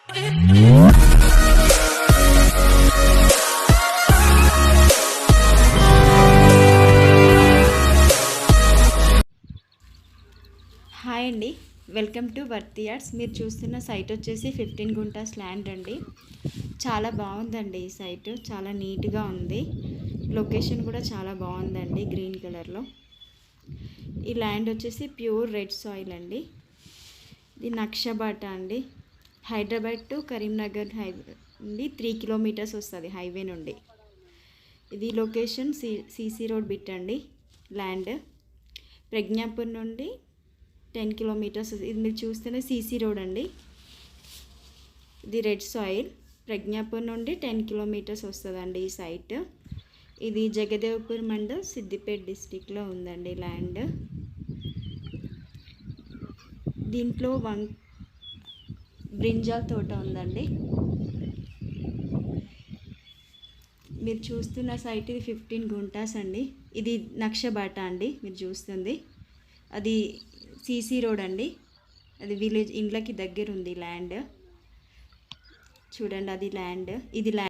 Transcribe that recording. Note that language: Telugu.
హాయ్ అండి, వెల్కమ్ టు వర్తి ఆర్ట్స్. మీరు చూస్తున్న సైట్ వచ్చేసి 15 గుంటాస్ ల్యాండ్ అండి. చాలా బాగుందండి. ఈ సైట్ చాలా నీట్గా ఉంది. లొకేషన్ కూడా చాలా బాగుందండి, గ్రీన్ కలర్లో. ఈ ల్యాండ్ వచ్చేసి ప్యూర్ రెడ్ సాయిల్ అండి. ఇది నక్షబాట అండి. హైదరాబాద్ టు కరీంనగర్ హైవే నుండి 3 కిలోమీటర్స్ వస్తుంది హైవే నుండి. ఇది లొకేషన్ సిసి రోడ్ బిట్ అండి. ల్యాండ్ ప్రజ్ఞాపూర్ నుండి 10 కిలోమీటర్స్. ఇది మీరు చూస్తేనే సీసీ రోడ్ అండి. ఇది రెడ్ సాయిల్. ప్రజ్ఞాపూర్ నుండి 10 కిలోమీటర్స్ వస్తుందండి ఈ సైట్. ఇది జగదేవ్పూర్ మండల్, సిద్దిపేట డిస్టిక్లో ఉందండి ల్యాండ్. దీంట్లో బ్రింజాల్ తోట ఉందండి. మీరు చూస్తున్న సైట్ ఇది 15 గుంటాస్ అండి. ఇది నక్షబాట అండి మీరు చూస్తుంది. అది సీసీ రోడ్ అండి. అది విలేజ్ ఇండ్లకి దగ్గర ఉంది ల్యాండ్. చూడండి, అది ల్యాండ్. ఇది ల్యాండ్.